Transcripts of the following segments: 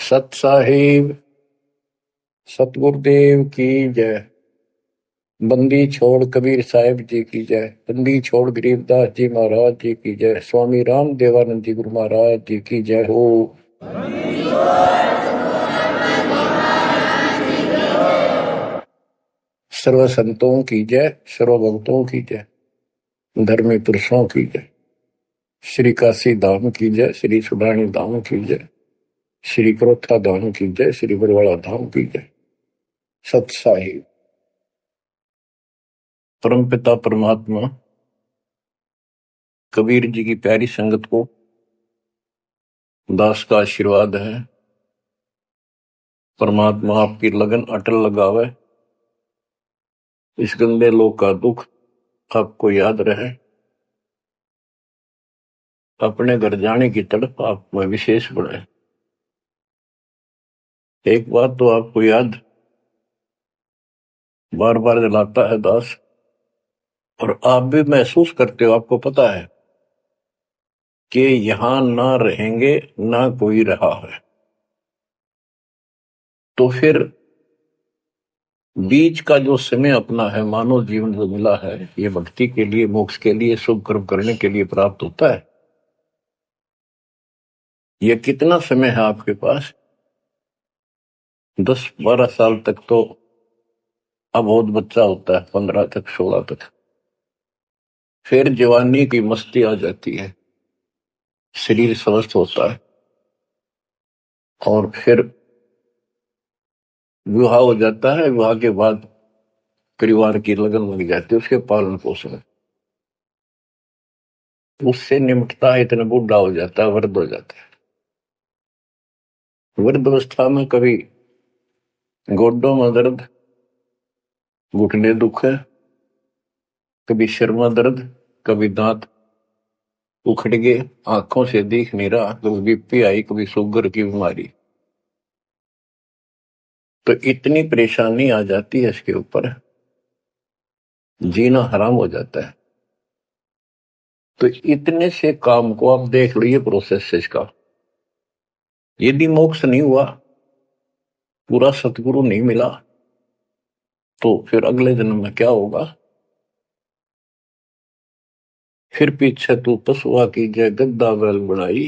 सत साहिब सतगुरुदेव की जय। बंदी छोड़ कबीर साहिब जी की जय। बंदी छोड़ गरीबदास जी महाराज जी की जय। स्वामी राम देवानंद जी गुरु महाराज जी की जय हो। सर्व संतों की जय, सर्व भक्तों की जय, धर्मी पुरुषों की जय। श्री काशी धाम की जय, श्री सुब्राणी धाम की जय, श्री क्रोथा धाम की जय, श्री बरवाड़ा धाम की जय। सत साहिब परमपिता परमात्मा कबीर जी की प्यारी संगत को दास का आशीर्वाद है। परमात्मा आपकी लगन अटल लगावे, इस गंदे लोक का दुख आपको याद रहे, अपने घर जाने की तड़प आप में विशेष बढ़े। एक बात तो आपको याद बार बार दिलाता है दास, और आप भी महसूस करते हो, आपको पता है कि यहां ना रहेंगे ना कोई रहा है, तो फिर बीच का जो समय अपना है, मानव जीवन जो मिला है, ये भक्ति के लिए, मोक्ष के लिए, शुभ कर्म करने के लिए प्राप्त होता है। ये कितना समय है आपके पास? 10-12 साल तक तो अब बहुत बच्चा होता है, 15 तक, 16 तक। फिर जवानी की मस्ती आ जाती है, शरीर स्वस्थ होता है, और फिर विवाह हो जाता है। विवाह के बाद परिवार की लगन लग जाती है, उसके पालन पोषण, उससे निमटता है, इतना बूढ़ा हो जाता है, वृद्ध हो जाता है। वृद्धावस्था में कभी गोड्डों में दर्द, घुटने दुख है, कभी सिर में दर्द, कभी दांत उखड़ गए, आंखों से दिख नहीं रहा, कभी बीपी आई, कभी शुगर की बीमारी, तो इतनी परेशानी आ जाती है, इसके ऊपर जीना हराम हो जाता है। तो इतने से काम को आप देख लो, ये प्रोसेस है इसका। यदि मोक्ष नहीं हुआ, पूरा सतगुरु नहीं मिला, तो फिर अगले जन्म में क्या होगा? फिर पीछे तू पशुआ की जय गद्दा बैल बनाई,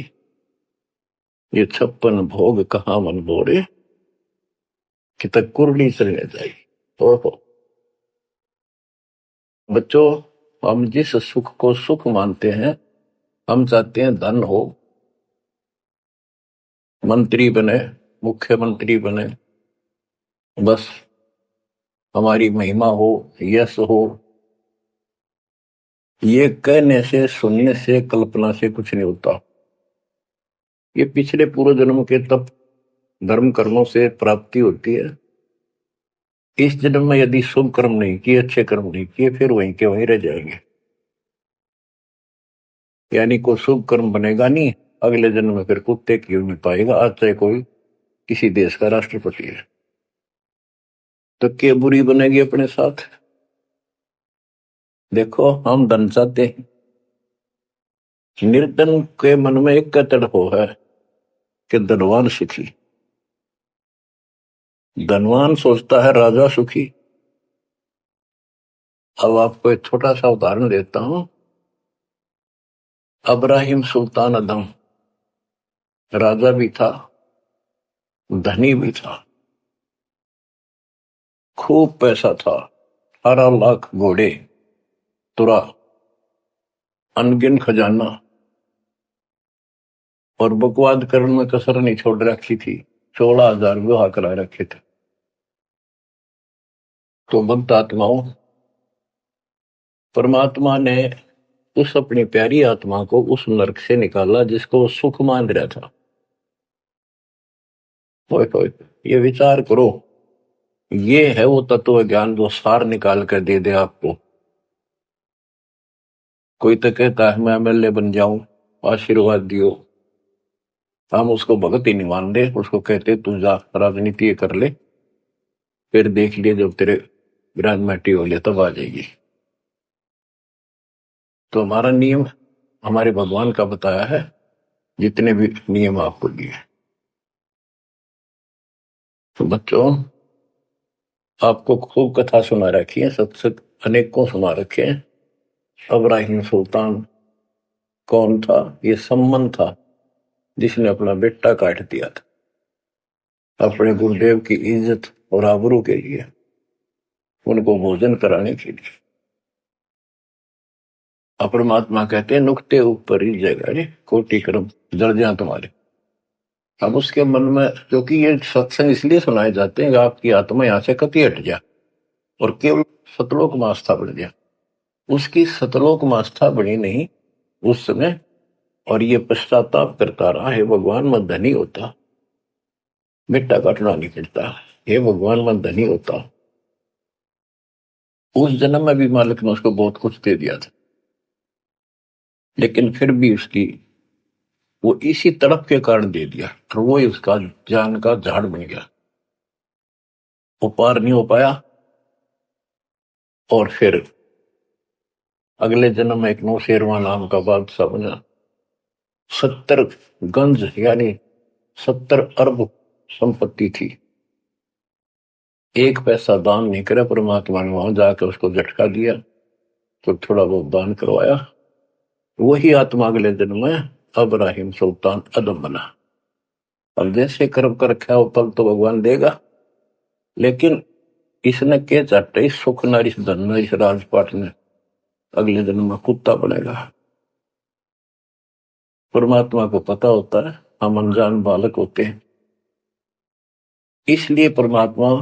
ये 56 भोग कहाँ मन बोरे, कि तक कुरली चलने जाई। ओहो बच्चों, हम जिस सुख को सुख मानते हैं, हम चाहते हैं धन हो, मंत्री बने, मुख्यमंत्री बने, बस हमारी महिमा हो, यश हो। ये कहने से, सुनने से, कल्पना से कुछ नहीं होता। ये पिछले पूर्व जन्म के तप धर्म कर्मों से प्राप्ति होती है। इस जन्म में यदि शुभ कर्म नहीं किए, अच्छे कर्म नहीं किए, फिर वहीं के वहीं रह जाएंगे, यानी कोई शुभ कर्म बनेगा नहीं। अगले जन्म में फिर कुत्ते की नहीं पाएगा, आज चाहे कोई किसी देश का राष्ट्रपति है, तो क्या बुरी बनेगी अपने साथ? देखो, हम धन चाहते हैं, निर्धन के मन में एक तड़प है कि धनवान सुखी। धनवान सोचता है राजा सुखी। अब आपको एक छोटा सा उदाहरण देता हूं। अब्राहिम सुल्तान अदम राजा भी था, धनी भी था, खूब पैसा था, 18 लाख घोड़े, तुरा, अनगिन खजाना, और बकवाद करने में कसर नहीं छोड़ रखी थी। 16,000 विवाह करा रखे थे। तो भक्त आत्माओं, परमात्मा ने उस अपनी प्यारी आत्मा को उस नरक से निकाला जिसको सुख मान रहा था। ये विचार करो, ये है वो तत्व ज्ञान जो सार निकाल कर दे दे आपको। कोई तो कहता है मैं एमएलए बन जाऊं, आशीर्वाद दियो, हम उसको भगत ही नहीं मान दे, उसको कहते तू जा राजनीति कर ले, फिर देख लिए जब तेरे ग्रेजुएटी हो लिया तब आ जाएगी। तो हमारा नियम हमारे भगवान का बताया है, जितने भी नियम आपको दिए। तो बच्चों, आपको खूब कथा सुना रखी है, सत्संग अनेकों सुना रखे हैं। इब्राहिम सुल्तान कौन था? ये सम्मन था जिसने अपना बेटा काट दिया था अपने गुरुदेव की इज्जत और आबरू के लिए, उनको भोजन कराने के लिए। परमात्मा कहते हैं नुक्ते ऊपर ही जगह कोटि कर्म दर्जा तुम्हारे। अब उसके मन में, क्योंकि ये सत्संग इसलिए सुनाए जाते हैं कि आपकी आत्मा यहां से कति हट जाए और केवल सतलोक में आस्था बढ़ जाए। उसकी सतलोक में आस्था बनी नहीं उस समय, और ये पश्चाताप करता रहा, हे भगवान मैं धनी होता, बेटा काटना नहीं पड़ता, हे भगवान मैं धनी होता। उस जन्म में भी मालिक ने उसको बहुत कुछ दे दिया था, लेकिन फिर भी उसकी वो इसी तड़प के कारण दे दिया, तो वो उसका जान का झाड़ बन गया, वो पार नहीं हो पाया। और फिर अगले जन्म में एक नौशेरवा नाम का बादशाह बना। 70 गंज यानी 70 अरब संपत्ति थी। एक पैसा दान नहीं करे, परमात्मा ने वहां जाकर उसको झटका दिया तो थोड़ा बहुत दान करवाया। वही आत्मा अगले जन्म में इब्राहिम सुल्तान अदम बना। अब जैसे कर्म कर रखा है वो फल तो भगवान देगा, लेकिन इसने के चाटे सुख न इस धन न इस राजपाट ने अगले जन्म में कुत्ता बनेगा। परमात्मा को पता होता है हम अनजान बालक होते हैं, इसलिए परमात्मा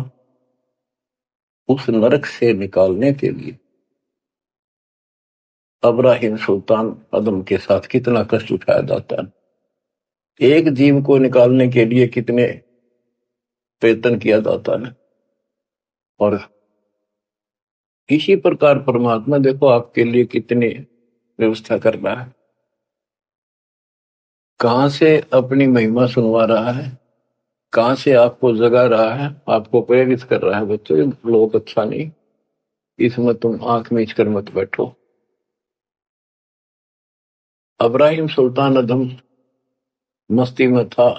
उस नरक से निकालने के लिए इब्राहिम सुल्तान अदम के साथ कितना कष्ट उठाया जाता है। एक जीव को निकालने के लिए कितने प्रयत्न किया जाता है। और इसी प्रकार परमात्मा देखो आपके लिए कितनी व्यवस्था कर रहा है, कहां से अपनी महिमा सुनवा रहा है, कहां से आपको जगा रहा है, आपको प्रेरित कर रहा है। बच्चों लोग अच्छा नहीं, इसमें तुम आंख मीच कर मत बैठो। इब्राहिम सुल्तान अदम मस्ती में था,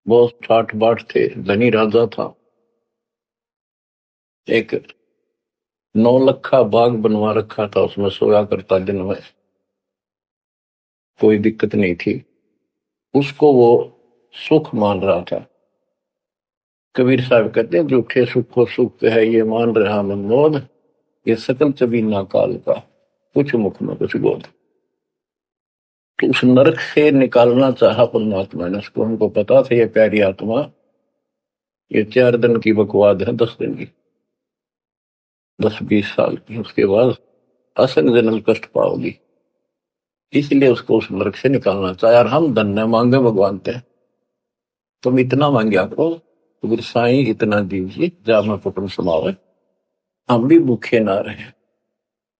बहुत ठाठ बाट थे, धनी राजा था। एक 9 लखा बाग बनवा रखा था, उसमें सोया करता दिन में, कोई दिक्कत नहीं थी। उसको वो सुख मान रहा था। कबीर साहब कहते हैं झूठे सुखो सुख है ये मान रहा मनमोद, ये सकल चबीना काल का कुछ मुख में कुछ बोध। तो उस नरक से निकालना चाहा परमात्मा ने उसको। हमको पता था ये प्यारी आत्मा ये 4 दिन की बकवाद है, 10 दिन की, 10-20 साल की, उसके बाद असंग जन्म कष्ट पाओगी। इसलिए उसको उस नरक से निकालना चाहे। और हम धन्य मांगे भगवान थे, तुम इतना मांगे करो तो साईं इतना दीजिए जा मैं कुटुंब समावे, हम भी भूखे ना रहे,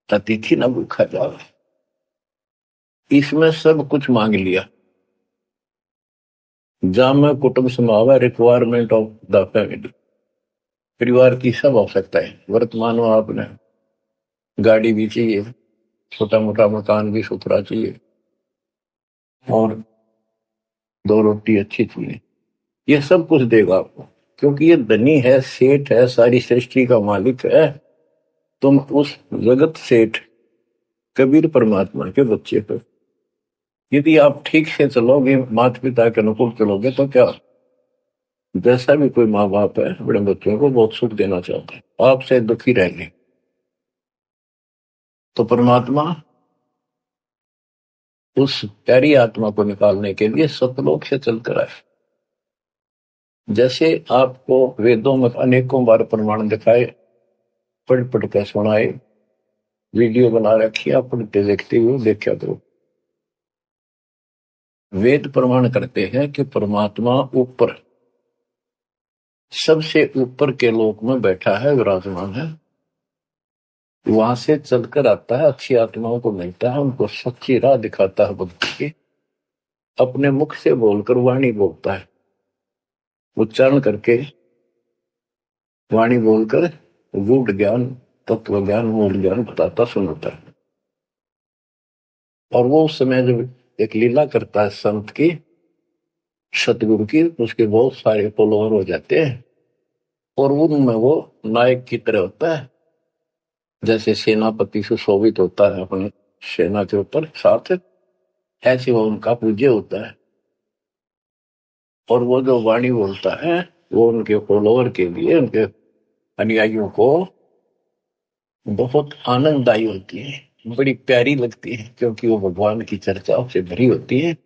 अतिथि ना भूखा जावे। इसमें सब कुछ मांग लिया। जा मैं कुटुंब समावे, रिक्वायरमेंट ऑफ द फैमिली, परिवार की सब आवश्यकता है। वर्तमान में आपने गाड़ी भी चाहिए, छोटा मोटा मकान भी सुथरा चाहिए, और 2 रोटी अच्छी चाहिए, ये सब कुछ देगा आपको, क्योंकि ये धनी है, सेठ है, सारी सृष्टि का मालिक है। तुम उस जगत सेठ कबीर परमात्मा के बच्चे हो। यदि आप ठीक से चलोगे, माता पिता के अनुकूल चलोगे, तो क्या, जैसा भी कोई माँ बाप है अपने बच्चों को बहुत सुख देना चाहता है, आपसे दुखी रहेंगे। तो परमात्मा उस प्यारी आत्मा को निकालने के लिए सतलोक से चलकर आए। जैसे आपको वेदों में अनेकों बार प्रमाण दिखाए, पढ़ पढ़ कर सुनाए, वीडियो बना रखी, आप पढ़ते देखते हुए देखा करो। वेद प्रमाण करते हैं कि परमात्मा ऊपर, सबसे ऊपर के लोक में बैठा है, विराजमान है। वहां से चलकर आता है, अच्छी आत्माओं को मिलता है, उनको सच्ची राह दिखाता है भक्ति की। अपने मुख से बोलकर वाणी बोलता है, उच्चारण करके वाणी बोलकर गूढ़ ज्ञान, तत्व ज्ञान, मूल ज्ञान बताता सुनाता है। और वो उस समय जब एक लीला करता है संत की, सतगुरु की, उसके बहुत सारे फॉलोअर हो जाते हैं और उनमें वो नायक की तरह होता है, जैसे सेनापति सुशोभित होता है अपने सेना के ऊपर साथ, ऐसे वो उनका पूज्य होता है। और वो जो वाणी बोलता है वो उनके फॉलोअर के लिए, उनके अनुयायियों को बहुत आनंददायी होती है, बड़ी प्यारी लगती है, क्योंकि वो भगवान की चर्चाओं से भरी होती है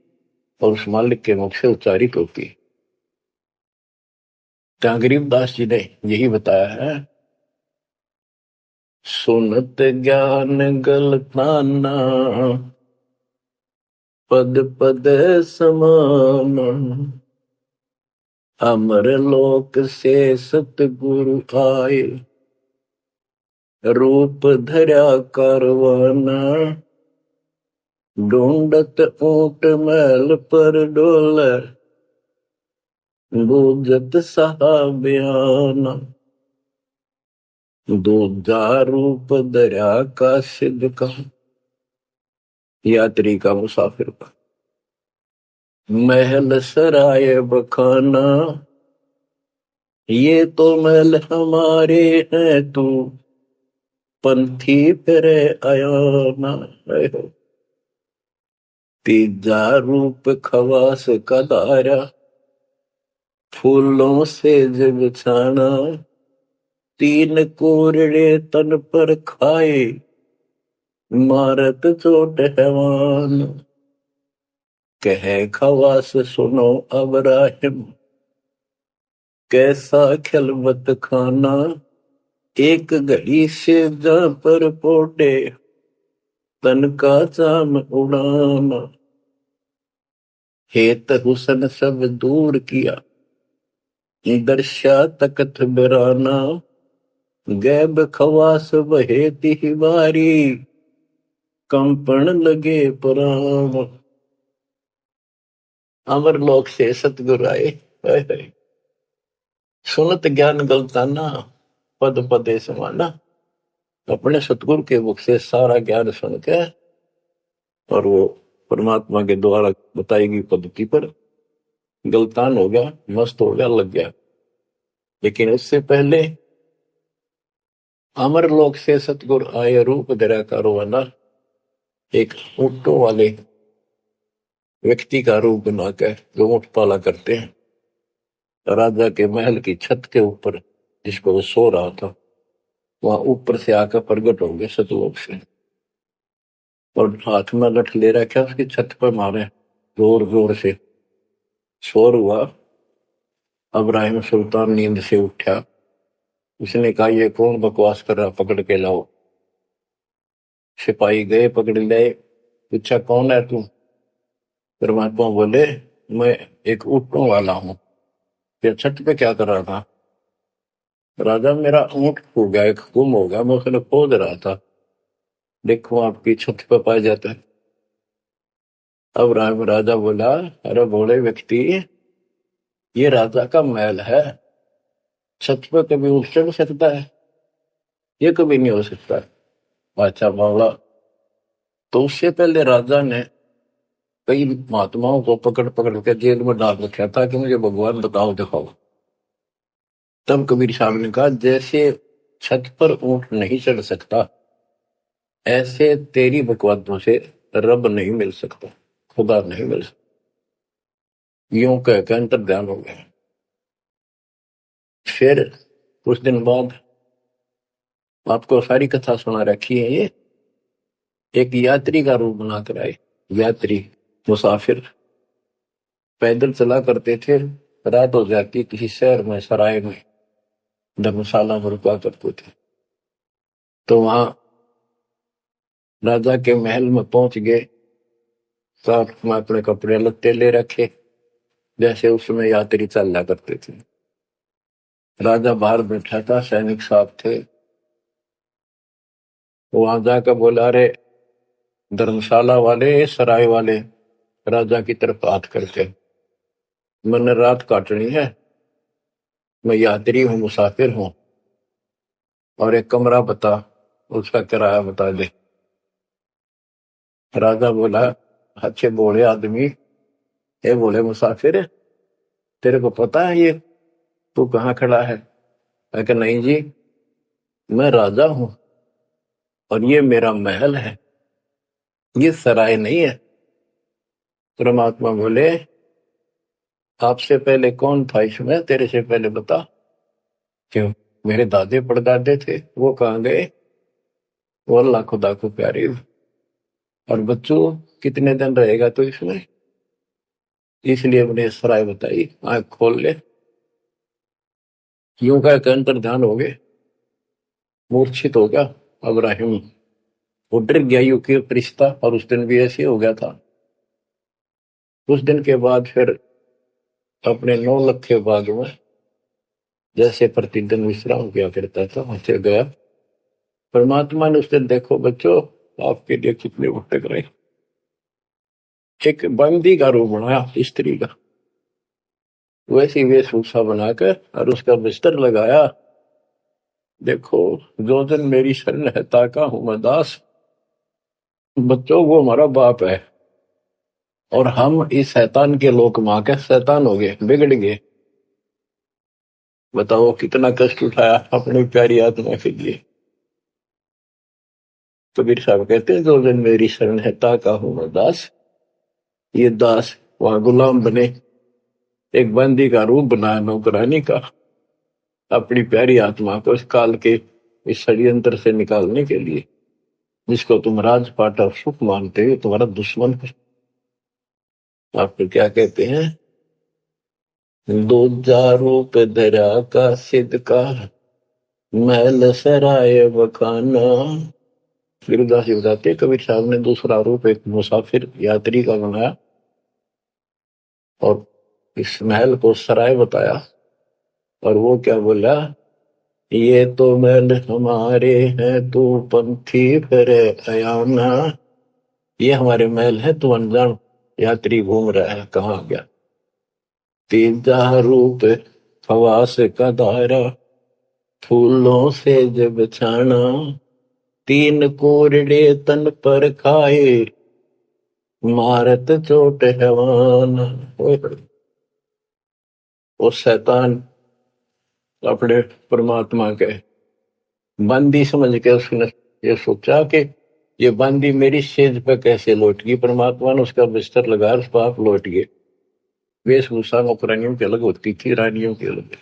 और उस मालिक के मुख से उच्चारित होती है। तो गरीबदास जी ने यही बताया है, सुनत ज्ञान गलताना पद पद समान, अमर लोक से सतगुरु आए, रूप धरा करवाना, ढूंढत ऊंट मैल पर डोले, बूझत साहबियाना, दूजा रूप धरा का सिद्ध का, यात्री का, मुसाफिर का, महल सराय बखाना, ये तो महल हमारे हैं, तू पंथी फिरे आयाना। तीजा रूप खवास का दारा, फूलों से जब छाना, तीन कोरड़े तन पर खाए, मारत चोट हैवान, कहे खवास सुनो अबराहिम, कैसा खिलवत खाना, एक घड़ी से जा पर पोटे, तन का चाम उड़ाना, हेत हुसन सब दूर किया, दर्शा तकत बिराना, गैब खवास बहे तिहवारी, कंपन लगे पुराण, अमर लोक से सतगुरु आए, सुनत ज्ञान गलताना पद पदे समाना। अपने सतगुरु के मुख से सारा ज्ञान सुन के और वो परमात्मा के द्वारा बताई गई पद्धति पर गलतान हो गया, मस्त हो गया, लग गया। लेकिन उससे पहले अमर लोक से सतगुरु आए, रूप धरा करवाना, एक ऊंटों वाले व्यक्ति का रूप बनाकर जो ऊंट पाला करते हैं, राजा के महल की छत के ऊपर जिस पर वो सो रहा था, वहां ऊपर से आकर प्रकट हो गए सतलोक से, और हाथ में लठ ले रखा, उसकी छत पर मारे जोर जोर से, शोर हुआ। इब्राहिम सुल्तान नींद से उठा, उसने कहा ये कौन बकवास कर रहा, पकड़ के लाओ। सिपाही गए, पकड़ लाए, पूछा कौन है तू? परमात्मा बोले मैं एक ऊंटों वाला हूं। फिर छत पे क्या कर रहा था? राजा मेरा ऊंट खो गया, एक गुम हो गया, मैं उसने खोज रहा था, देखो आपकी छत पे पाया जाता है। अब राजा बोला अरे भोले व्यक्ति, ये राजा का महल है, छत पे कभी उठ चढ़ सकता है? ये कभी नहीं हो सकता। अच्छा बावला। तो उससे पहले राजा ने कई महात्माओं को पकड़ पकड़ के जेल में डाल रखा था कि मुझे भगवान बताओ, दिखाओ। तब कबीर साहब ने कहा जैसे छत पर ऊंट नहीं चढ़ सकता, ऐसे तेरी बकवादों से रब नहीं मिल सकता, खुदा नहीं मिल सकता। यूं कहकर अंतर ध्यान हो गया। फिर कुछ दिन बाद आपको सारी कथा सुना रखी है, ये एक यात्री का रूप बनाकर आए। यात्री, मुसाफिर, पैदल चला करते थे, रात हो जाती किसी शहर में, सराय में, धर्मशाला में रुका करते थे। तो वहां राजा के महल में पहुंच गए, साथ में अपने कपड़े लत्ते ले रखे, जैसे उसमें यात्री चलना करते थे। राजा बाहर बैठा था, सैनिक साहब थे। वहां जाकर बोला अरे धर्मशाला वाले, सराय वाले, राजा की तरफ हाथ करके, मैंने रात काटनी है, मैं यात्री हूं, मुसाफिर हूं, और एक कमरा बता, उसका किराया बता दे। राजा बोला अच्छे बोले आदमी, ये बोले मुसाफिर, तेरे को पता है ये तू कहाँ खड़ा है? मैं कहा नहीं जी, मैं राजा हूं और ये मेरा महल है, ये सराय नहीं है। परमात्मा बोले आपसे पहले कौन था इसमें, तेरे से पहले बता। क्यों? मेरे दादे परदादे थे, वो कहाँ गए? वो अल्लाह खुदा को प्यारे। और बच्चों कितने दिन रहेगा तो इसमें? इसलिए मैंने सराय बताई, आंख खोल ले। यूं कह के अंतर ध्यान हो गए, मूर्छित हो गया अब्राहिम। वो डर गया यू के रिश्ता, और उस दिन भी ऐसे हो गया था। उस दिन के बाद फिर अपने 9 लाख के बाग में जैसे प्रतिदिन विश्राम किया करता था वैसे गया। परमात्मा ने उस दिन, देखो बच्चों आपके लिए कितने भटक रहे, एक बंदी का रूप बनाया स्त्री का, वैसी वेशभूषा बनाकर और उसका बिस्तर लगाया। देखो जो दिन मेरी शरण है ताका हूं मैं दास। बच्चों वो हमारा बाप है और हम इस शैतान के लोक मां के शैतान हो गए, बिगड़ गए। बताओ कितना कष्ट उठाया अपनी प्यारी आत्मा के लिए। कबीर साहब कहते हैं जो दिन मेरी शरण है ताका हूं मैं दास। ये दास वहां गुलाम बने, एक बंदी का रूप बनाया नौकरानी का, अपनी प्यारी आत्मा को इस काल के इस षड्यंत्र से निकालने के लिए। जिसको तुम राजपाट और सुख मानते हो तुम्हारा दुश्मन है। आपको क्या कहते हैं? दूजा रूप धरा का सिद्ध का, महल सराय बखाना। गिरदास जी बताते हैं, कबीर साहब ने दूसरा रूप एक मुसाफिर यात्री का बनाया और इस महल को सराय बताया। और वो क्या बोला? ये तो महल हमारे हैं तू पंथी फिर अयाना। ये हमारे महल है, तू अनजान यात्री घूम रहा है, कहाँ गया? तीजा रूप खवास का दायरा, फूलों से जब छाना। तीन कोरडे तन पर खाए, मारत चोट हैवान। वो शैतान अपने परमात्मा के बंदी समझ के उसने ये सोचा कि ये बंदी मेरी सेज पे कैसे लौट गई। परमात्मा ने उसका बिस्तर लगा, उस पाप लौट गए। वेशभूषा नौकरानियों की अलग होती थी, रानियों की अलग।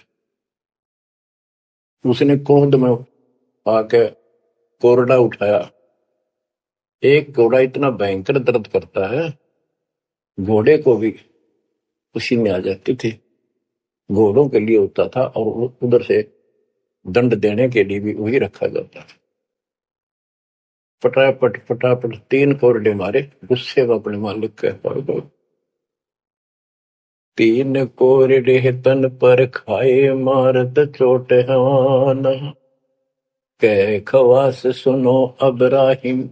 उसने क्रोध में आके कोरडा उठाया। एक घोड़ा इतना भयंकर दर्द करता है, घोड़े को भी पसीने आ जाते थे। घोड़ों के लिए होता था और उधर से दंड देने के लिए भी वही रखा जाता था। फटाफट फटाफट 3 कोरडे मारे, गुस्से में अपने मालिक के पास। 3 कोरडे तन पर खाए, मारत चोट हवाना। कह खवास सुनो अब्राहिम,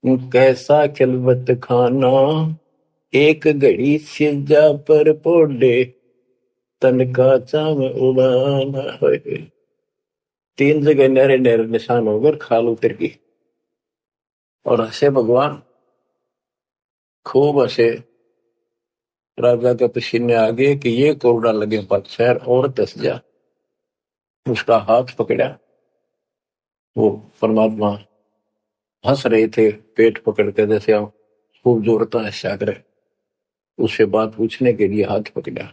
कैसा खिलवत खाना। एक घड़ी सिजा पर पोडे, तन का चाम उड़ाना। 3 जगह नहरे नहरे निशान होकर खाल उतर गई। और हंसे भगवान, खूब हंसे। राजा के पसीने आ गए कि ये कोरडा लगे पातशाह और दस जा। उसका हाथ पकड़ा, वो परमात्मा हंस रहे थे पेट पकड़ के, जैसे हम खूब जोरता है सागर। उससे बात पूछने के लिए हाथ पकड़ा।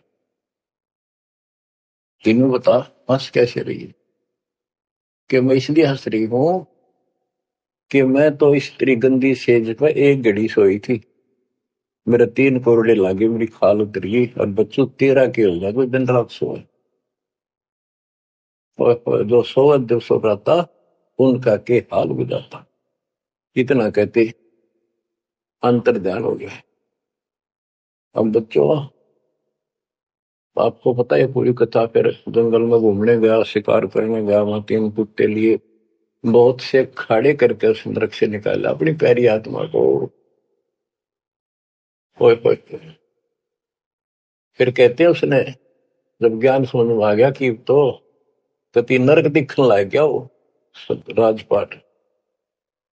तीनों बता हंस कैसे रही है? कि मैं इसलिए हंस रही हूं कि मैं तो स्त्री गंदी सेज पर एक घड़ी सोई थी, मेरे 3 कोरडे लागे, मेरी खाल उतरी, और बच्चों 13 के हो गया, कोई दिन रात सोए। और जो सोए जो सो रहता उनका के हाल गुजारता। इतना कहते अंतर ध्यान हो गया। अब बच्चों आपको पता है पूरी कथा। फिर जंगल में घूमने गया, शिकार करने गया, वहां 3 कुत्ते लिए, बहुत से खाड़े करके उस नरक से निकाला अपनी प्यारी आत्मा को। ओए ओए। फिर कहते हैं उसने जब ज्ञान समझ में आ गया कि तो कति नरक दिखने लग गया वो राजपाट।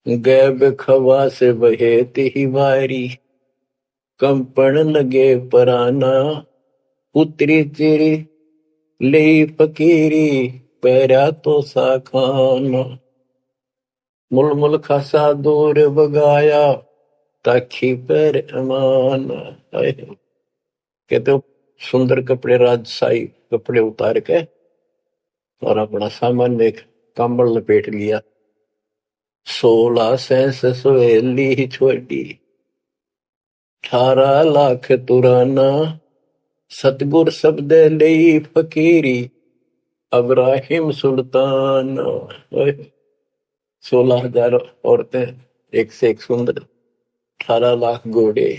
गैब खवा से बहे ही वारी, कंपन लगे पराना। उतरी तेरी ले फकीरी पैरा तो सा खाना मुलमुल खासा दूर बगाया ताखी पैर अमान। कहते हो सुंदर कपड़े राजशाही कपड़े उतार के और अपना सामान एक कंबल लपेट लिया। 16 सेंस सोहेली छोड़ी 18 लाख तुराना सतगुर शब्द ले फकीरी अब्राहिम सुल्तान। 16,000 औरतें एक से एक सुंदर 18 लाख घोड़े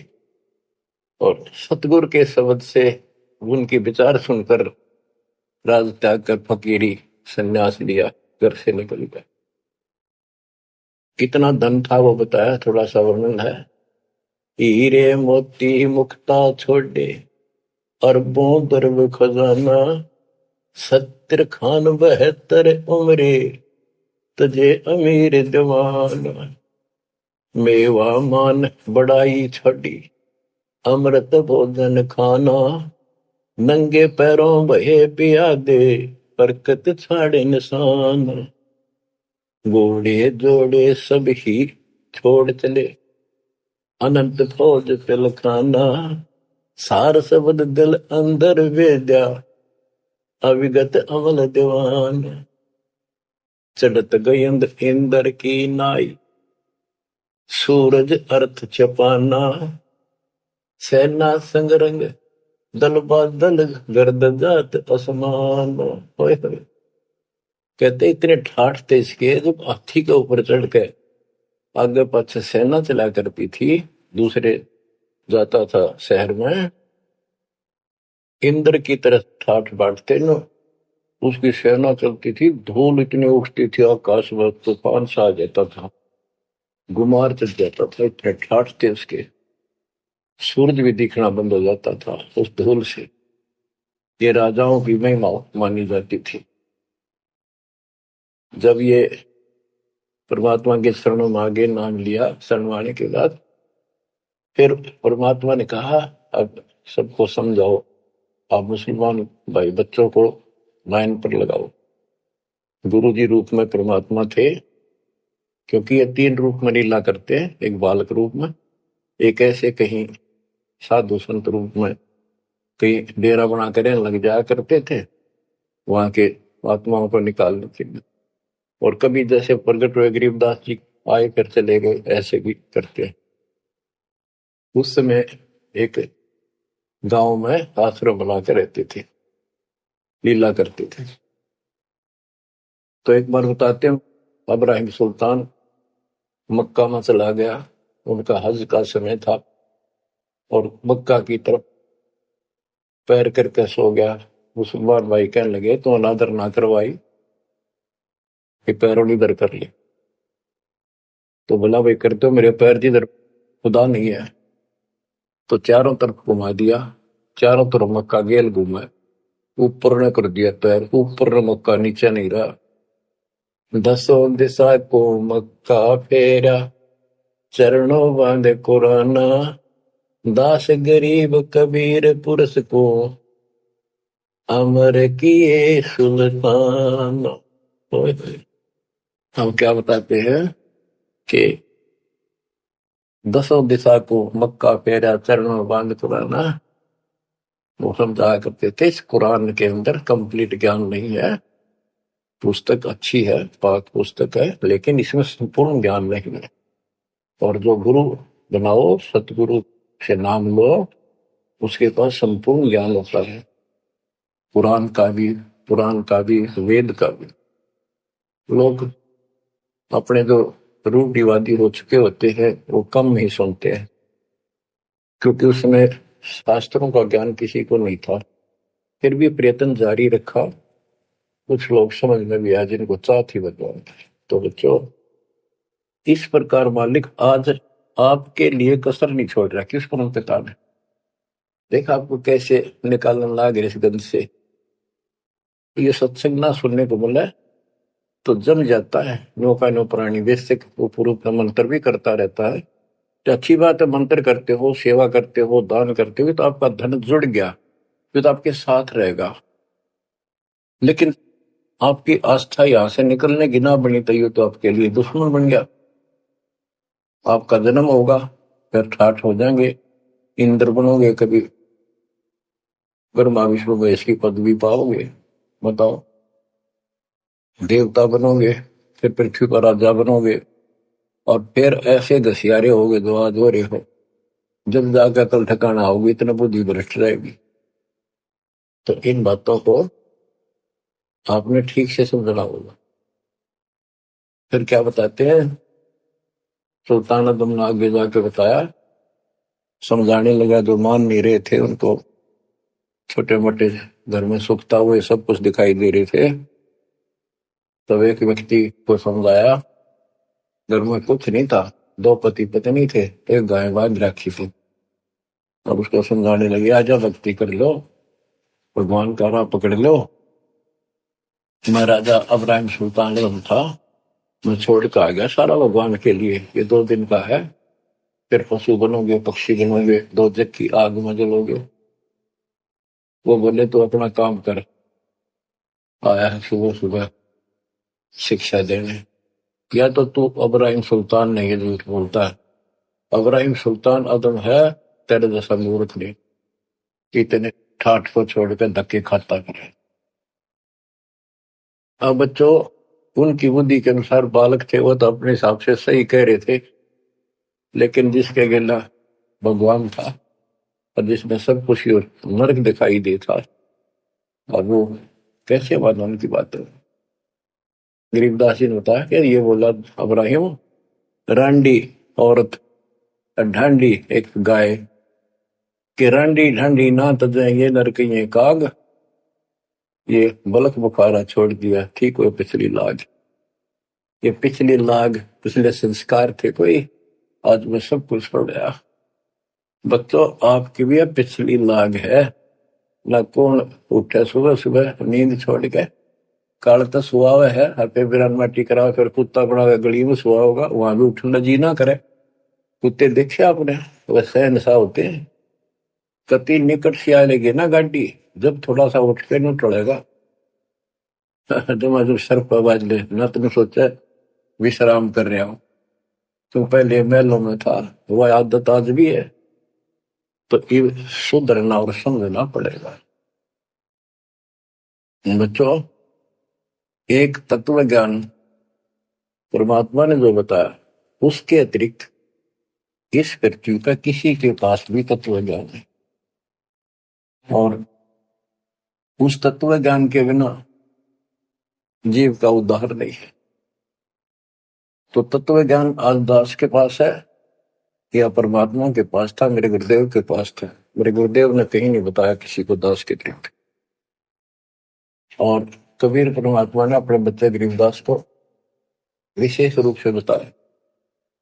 और सतगुरु के शब्द से उनकी विचार सुनकर राज त्याग कर फकीरी संन्यास लिया, घर से निकल गया। कितना धन था वो बताया, थोड़ा सा वर्णन है। हीरे मोती मुक्ता छोड़े अरबों दरब खजाना 70 खान 72 उम्रे तजे अमीर जवान मेवा मान बड़ाई छोड़ी अमृत भोजन खाना नंगे पैरों बहे पिया दे बरकत छाड़े निशान। घोड़े जोड़े सब ही छोड़ चले अनंत फौज पिल खाना सार शब्द दिल अंदर वेद्या अविगत अमल दीवान। चढ़त गयंद इंदर की नाई सूरज अर्थ छपाना सेना संगरंग दल बादल गर्द जात आसमान। कहते इतने ठाठ थे इसके, जब हाथी के ऊपर चढ़ के आगे पाछे सेना चला करती थी, दूसरे जाता था शहर में, इंद्र की तरह ठाठ बांटते न, उसकी सेना चलती थी, धूल इतनी उठती थी आकाश में, तूफान सा आ जाता था, गुमार चढ़ जाता था, इतने ठाठ थे उसके। सूरज भी दिखना बंद हो जाता था उस धूल से। ये राजाओं की महिमा मानी जाती थी। जब ये परमात्मा के शरणों में आगे नाम लिया, शरण आने के बाद फिर परमात्मा ने कहा अब सबको समझाओ, आप मुसलमान भाई बच्चों को लाइन पर लगाओ। गुरु जी रूप में परमात्मा थे, क्योंकि ये 3 रूप में लीला करते हैं, एक बालक रूप में, एक ऐसे कहीं साधु संत रूप में कहीं डेरा बना कर लग जाया करते थे वहां के आत्माओं को निकालने के लिए, और कभी जैसे प्रगट हुए गरीबदास जी आए फिर चले गए, ऐसे भी करते हैं। उस समय एक गांव में आश्रम बना कर रहते थे, लीला करते थे। तो एक बार बताते हैं, अब्राहिम सुल्तान मक्का में चला गया, उनका हज का समय था, और मक्का की तरफ पैर करके सो गया। मुसलमान भाई कहने लगे तो अनादर ना करवाई, कि पैरों इधर कर ले। तो बोला भाई करते हो, मेरे पैर जिधर खुदा नहीं है। तो चारों तरफ घुमा दिया, चारों तरफ मक्का गेल घूमा, ऊपर ने कर दिया पैर, ऊपर ने मक्का, नीचे नहीं रहा। 10 दिशा को मक्का फेरा चरणों बांधे कुराना दास गरीब कबीर पुरुष को अमर किए सुल्तान। हम क्या बताते हैं कि 10 दिशा को मक्का फेरा चरणों बांध कुराना, वो समझा करते थे। इस कुरान के अंदर कंप्लीट ज्ञान नहीं है, पुस्तक अच्छी है, पाक पुस्तक है, लेकिन इसमें संपूर्ण ज्ञान नहीं है। और जो गुरु बनाओ, सतगुरु से नाम लो, उसके पास संपूर्ण ज्ञान होता है, कुरान का भी, पुराण का भी, वेद का भी। लोग अपने जो रूढ़िवादी हो चुके होते हैं वो कम ही सुनते हैं, क्योंकि उसमें शास्त्रों का ज्ञान किसी को नहीं था। फिर भी प्रयत्न जारी रखा, कुछ लोग समझ में भी आए जिनको चाह थी भगवान। तो बच्चों, इस प्रकार मालिक आज आपके लिए कसर नहीं छोड़ रहा। किस परम पिता ने देखा आपको कैसे निकालने लग इस गंध से। ये सत्संग ना सुनने को बोला तो जम जाता है, नौका नो प्राणी वैसे वो पूर्व का मंत्र भी करता रहता है। तो अच्छी बात है, मंत्र करते हो, सेवा करते हो, दान करते हो, तो आपका धन जुड़ गया, जो तो आपके साथ रहेगा। लेकिन आपकी आस्था यहां से निकलने की ना बनी तो ये तो आपके लिए दुश्मन बन गया। आपका जन्म होगा, फिर ठाठ हो जाएंगे, इंद्र बनोगे, कभी ब्रह्मा विष्णु महेश की पदवी पाओगे, बताओ, देवता बनोगे, फिर पृथ्वी पर राजा बनोगे, और फिर ऐसे घसियारे होगे जो आज हो रहे हो। जब जाकर कल ठिकाना होगी, इतना बुद्धि भ्रष्ट रहेगी। तो इन बातों को आपने ठीक से समझना होगा। फिर क्या बताते हैं, सुल्तान आदम ने आगे जाके बताया, समझाने लगा। जो मान नहीं रहे थे उनको छोटे मोटे घर में सुखता हुए सब कुछ दिखाई दे रहे थे, तब एक व्यक्ति को समझाया। घर में कुछ नहीं था, दो पति पत्नी थे, एक गाय बांध रखी थी। अब उसको समझाने लगे, आजा भक्ति कर लो, भगवान का राह पकड़ लो। मैं राजा अब्राहिम सुल्तान आजम था, मैं छोड़ कर आ गया सारा भगवान के लिए, ये 2 दिन का है, फिर पशु बनोगे, पक्षी बनोगे, दो जग की आग में जलोगे। वो बोले तो अपना काम कर, आया है सुबह सुबह शिक्षा देने। या तो तू अब्राहिम सुल्तान नहीं है, झूठ बोलता है। अब्राहिम सुल्तान आदम है, तेरे जैसा मूर्ख नहीं कि इतने ठाठ को छोड़कर धक्के खाता करे। अब बच्चों, उनकी बुद्धि के अनुसार बालक थे, वो तो अपने हिसाब से सही कह रहे थे, लेकिन जिसके गिला भगवान था और जिसमें सब कुछ नरक दिखाई देता, अब वो कैसे माना उनकी बात। गरीबदास जी ने बताया कि ये बोला अब्राहिम, रांडी औरत, ढांडी एक गाय, कि रांडी ढांडी ना तजे ये नरक ये काग, ये बलक बुखारा छोड़ दिया, ठीक हुए पिछली लाग। ये पिछली लाग, पिछले संस्कार थे कोई, आज मैं सब कुछ छोड़ गया। बच्चों, आपकी भी अब पिछली लाग है ना। कौन उठे सुबह सुबह नींद छोड़ के, काल तो सुआ हुआ है, हर पे बिरान माटी करा, फिर कुत्ता बना हुआ गली में सुआ होगा, वहां भी उठना जी ना करे। कुत्ते देखे आपने, वैसे नशा होते हैं। कति निकट से आएगी ना गाड़ी, जब थोड़ा सा उठ के न टलेगा जब सर पर बाज ले ना, तुमने सोचा विश्राम कर रहा हूं, तुम पहले महलों में था, वह आदत आज भी है। तो ये सुधरना और समझना पड़ेगा। बच्चों, एक तत्व ज्ञान परमात्मा ने जो बताया, उसके अतिरिक्त इस पृथ्वी का किसी के पास भी तत्व ज्ञान है, और उस तत्व ज्ञान के बिना जीव का उद्धार नहीं है। तो तत्व ज्ञान आज दास के पास है या परमात्मा के पास था? मेरे गुरुदेव के पास था। मेरे गुरुदेव ने कहीं नहीं बताया किसी को दास के अतिरिक्त। और कबीर परमात्मा ने अपने बच्चे गरीबदास को विशेष रूप से बताया,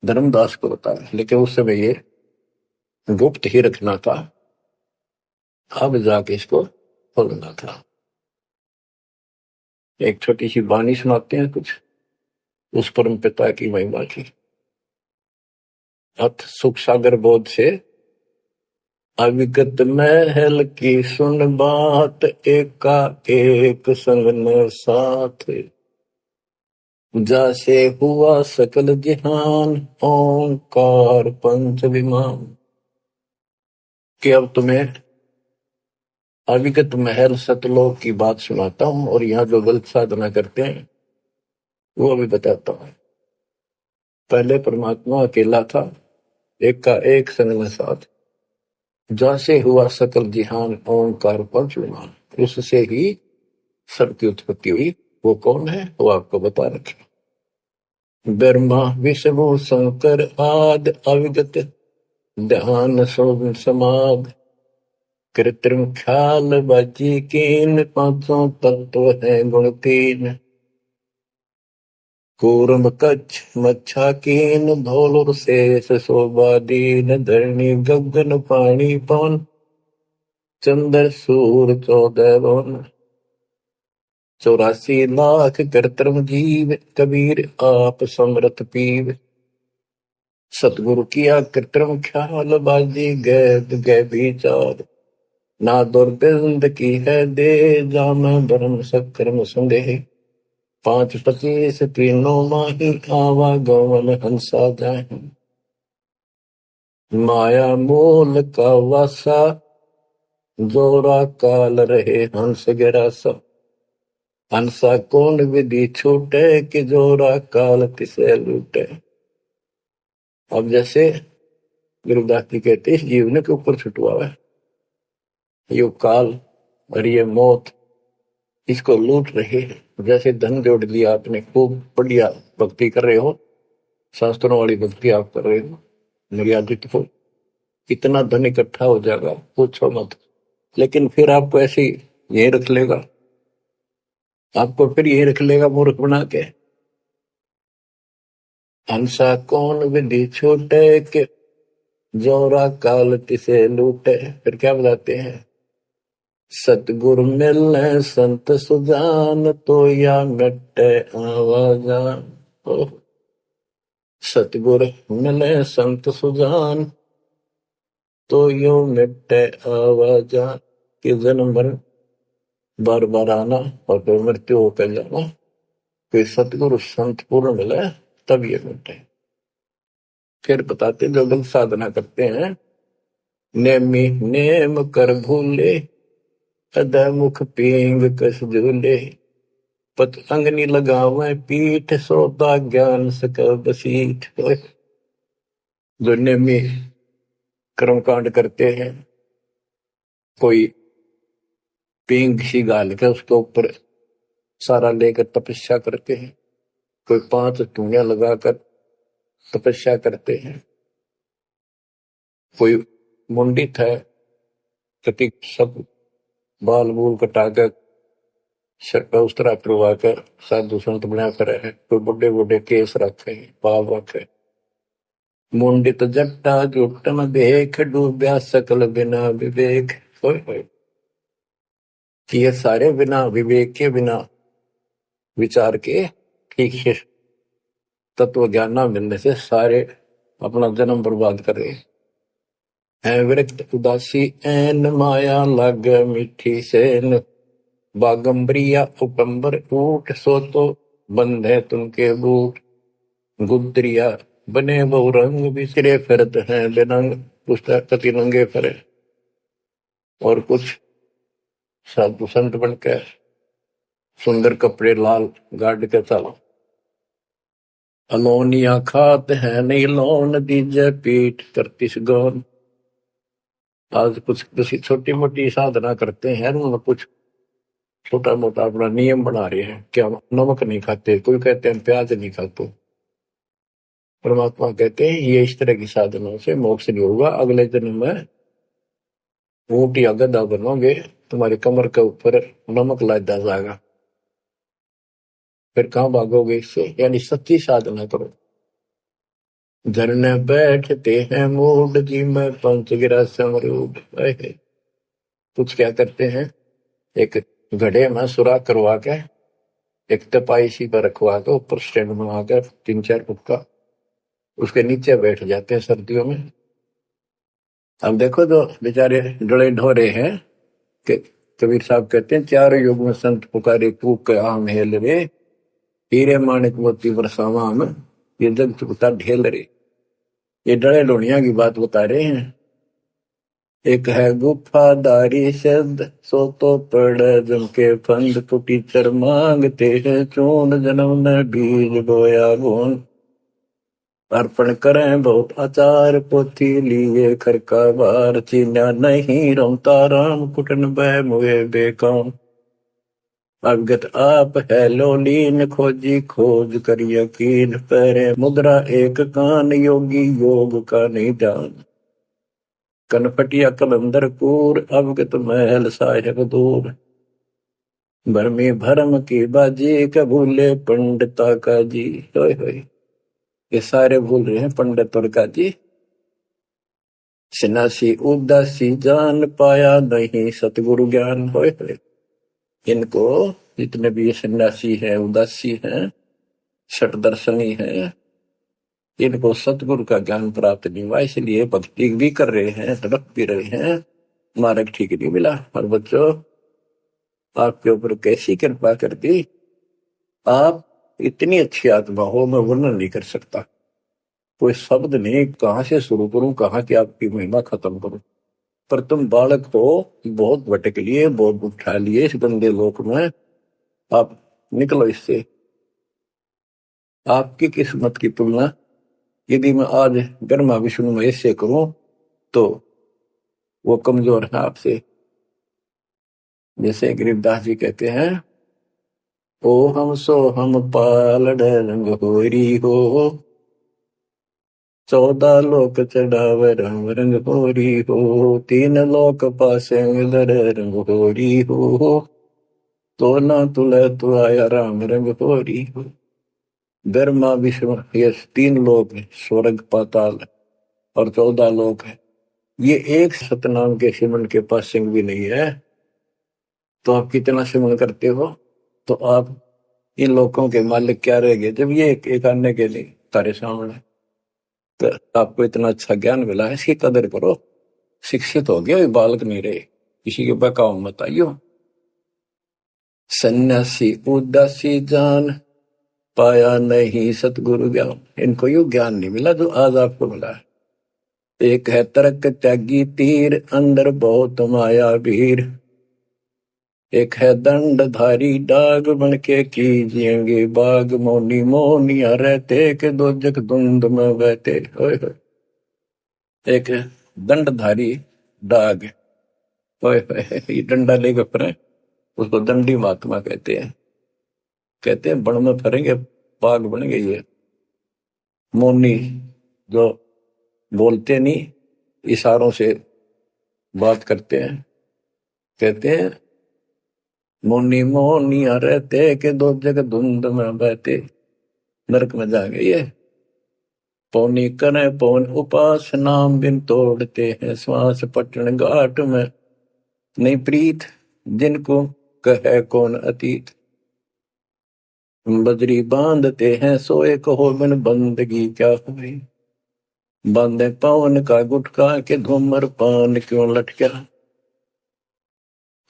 धर्मदास को बताया, लेकिन उस समय ये गुप्त ही रखना था, अब जाके इसको खोलना था। एक छोटी सी वाणी सुनाते हैं कुछ उस परम पिता की महिमा की। अथ सुख सागर बोध से, अविगत महल की सुन बात, एका एक संग न साथ, जैसे हुआ सकल जहान, ओंकार पंच विमान। कि अब तुम्हें अविगत महल सतलोक की बात सुनाता हूं, और यहाँ जो गलत साधना करते हैं वो भी बताता हूं। पहले परमात्मा अकेला था, एक का एक संग में साथ, जैसे हुआ सकल जिहान, ओंकार पंच विमान, उससे ही सबकी उत्पत्ति हुई। वो कौन है वो आपको बता रखे। ब्रह्मा विष्णु शंकर आदि, अविगत ध्यान शोभ समाध, कृत्रिम ख्याल बाजी कीन, पांचों तत्व है गुण तीन, कूर्म कच्छ मच्छा कीन, धौल शेष शोभा दीन, धरणी गगन पानी पवन, चंद्र सूर 14 भवन, 84 लाख कृत्रिम जीव, कबीर आप समरथ पीव, सतगुरु किया कृत्रिम ख्याल बाजी, गैद गै विचार, ना दुर्बिंद की है दे जाम भरम सकर्म संदेह। 5:25 तीनों माही आवा गवन हंसा जाए। माया मूल का वासा जोरा काल रहे हंस गिरासा। हंसा कौन विधि छूटे कि जोरा काल तिसे लूटे। अब जैसे गुरुदास जी कहते हैं, इस जीवन के ऊपर छुटवा है ये काल और ये मौत, इसको लूट रहे हैं। जैसे धन जोड़ लिया आपने, खूब बढ़िया भक्ति कर रहे हो, शास्त्रों वाली भक्ति आप कर रहे हो, मर्यादित हो, कितना धन इकट्ठा हो जाएगा पूछो मत। लेकिन फिर आपको ऐसी यही रख लेगा, आपको फिर यही रख लेगा मूर्ख बना के। हंसा कौन विधि छूटे के जोरा काल तिसे लूटे। फिर क्या बताते हैं, सतगुरु मिलने संत सुजान तो या मिटे आवाजान। सतगुरु मिले संत सुजान तो यो मिटे आवाजान। कि जन्म मरण बार बार आना और फिर मृत्यु होकर जाना, कोई सतगुरु संत पूर्ण मिले तब ये मिटे। फिर बताते जो लोग साधना करते हैं, नेमी नेम कर भूले अदा मुख पींग कस झूले। पत अंगनी लगावे पीठ सोता ज्ञान सका बसीठ। जो नेमी कर्मकांड करते हैं, कोई पींग सी गाल के उसके ऊपर सारा लेकर तपस्या करते हैं, कोई 5 टूणियां लगाकर तपस्या करते हैं, कोई मुंडित है कति सब बाल बूल कटाकर शर्ट पर उस तरह करवा कर साधु संत बना कर है, कोई बड़े बड़े केस रखे पाव रखे। मुंडित जट्टा जुटन देख डूब्या सकल बिना विवेक। ये सारे बिना विवेक के, बिना विचार के, ठीक है, तत्व ज्ञान ना मिलने से सारे अपना जन्म बर्बाद कर रहे हैं। विरक्त उदासी एन माया लग मीठी सेन। बागंबरिया उपंबर ऊट सो तो बंधे तुमके बूट। गुदरिया बने बहु रंग बिसरे फिरत हैं बेनंग। पुस्तक कति नंगे फिरे। और कुछ साधु संत बनकर सुंदर कपड़े लाल गाड़ के चलो। अलोनिया खात है नहीं लोन दीजे पीठ करतीस गौन। आज कुछ किसी छोटी मोटी साधना करते हैं, उन्होंने कुछ छोटा मोटा अपना नियम बना रहे हैं, क्या नमक नहीं खाते, कोई कहते हैं प्याज नहीं खाते। परमात्मा कहते हैं ये इस तरह की साधनों से मोक्ष नहीं होगा, अगले जन्म में ऊंट या गधा बनोगे, तुम्हारी कमर के ऊपर नमक लादा जाएगा, फिर कहां भागोगे इससे। यानी सच्ची साधना करो। धरने बैठते हैं मूड जी में पंच गिरा समरूड। कुछ क्या करते हैं, एक घड़े में सुराख करवा के एक तपाई सी पर रखवा के ऊपर स्टैंड बनाकर 3-4 फुट का, उसके नीचे बैठ जाते हैं सर्दियों में। अब देखो जो बेचारे डले ढोरे हैं कि कबीर साहब कहते हैं, 4 युग में संत पुकारे कूक आम हेल रे। हीरे माणिक मोती बरसावा में ये जग चुकता ढेल रे। ये डले ढोनिया की बात बता रहे हैं। एक है गुफादारी शब्द सो तो पड़ जम के फंद। कुटीचर मांगते हैं चून जन्म ने बीज बोया गुण। अर्पण करें बहुत आचार पोथी लिए खर का बार। चीन्या नहीं रमता राम कुटन बह मुए बेकाम। अवगत आप है लोलीन खोजी खोज कर यकीन। पैरे मुद्रा एक कान योगी योग का नहीं जान। कनपटिया कलंदर कूर अवगत महल साहेब दूर। भरमी भरम की बाजी कबूले पंडिता का जी। होय होय, ये सारे भूल रहे हैं पंडित और का जी। सन्यासी उदासी जान पाया नहीं सतगुरु ज्ञान। होय होय, इनको जितने भी ये सन्यासी हैं, उदासी हैं, शट दर्शनी हैं, इनको सतगुरु का ज्ञान प्राप्त नहीं हुआ, इसलिए भक्ति भी कर रहे हैं, तड़प भी रहे हैं, मार्ग ठीक नहीं मिला। और बच्चों, आपके ऊपर कैसी कृपा कर दी, आप इतनी अच्छी आत्मा हो, मैं वर्णन नहीं कर सकता। कोई शब्द नहीं, कहां से शुरू करूं, कहां की आपकी महिमा खत्म करूं। पर तुम बालक हो, बहुत भटक लिए, बहुत उठा लिए इस गंदे लोक में, आप निकलो इससे। आपकी किस्मत की तुलना यदि मैं आज ब्रह्मा विष्णु महेश से करूं तो वो कमजोर है आपसे। जैसे गरीबदास जी कहते हैं, ओ हम सो हम पालड़ रंग होरी हो, 14 लोक चढ़ावे रंग रंग होरी हो, 3 लोक पासे मिलर रंग होरी हो, तो ना तुले तो आया राम रंग होरी हो। ब्रह्मा विष्णु ये 3 लोक है, स्वर्ग पाताल और 14 लोक है। ये एक सतनाम के सिमरन के पास सिंह भी नहीं है, तो आप कितना सिमरन करते हो, तो आप इन लोगों के मालिक क्या रह गए जब ये एक आने के लिए तारे सामने। तो आपको इतना अच्छा ज्ञान मिला है, इसकी कदर करो। शिक्षित हो गया, बालक नहीं रहे, किसी के बहकाव मत आइयो। सन्यासी उदासी जान, पाया नहीं सतगुरु ज्ञान। इनको यू ज्ञान नहीं मिला जो आज आपको मिला है। एक है तर्क त्यागी तीर, अंदर बहुत माया भीर। एक है दंडधारी डाग, बन के कीजिएंगे बाग। मोनी मोनिया रहते के दो जग धुंध में बहते। ओए होए। एक है दंडधारी डाग, ओए होए, ये डंडा लेकर फिरे, उसको दंडी महात्मा कहते हैं। कहते हैं बन में फरेंगे बाग बन गई है। मोनी जो बोलते नहीं, इशारों से बात करते हैं। कहते हैं मोनी मोनिया रहते के दो जग धुंध में बहते, नरक में जा गई है। पौनी करे पौन उपास, नाम बिन तोड़ते हैं श्वास। पटन घाट में नहीं प्रीत, जिनको कहे कौन अतीत। बजरी बांधते हैं सोए, कहो बिन बंदगी क्या हुई। बांधे पवन का गुटका के धूमर पान क्यों लटका।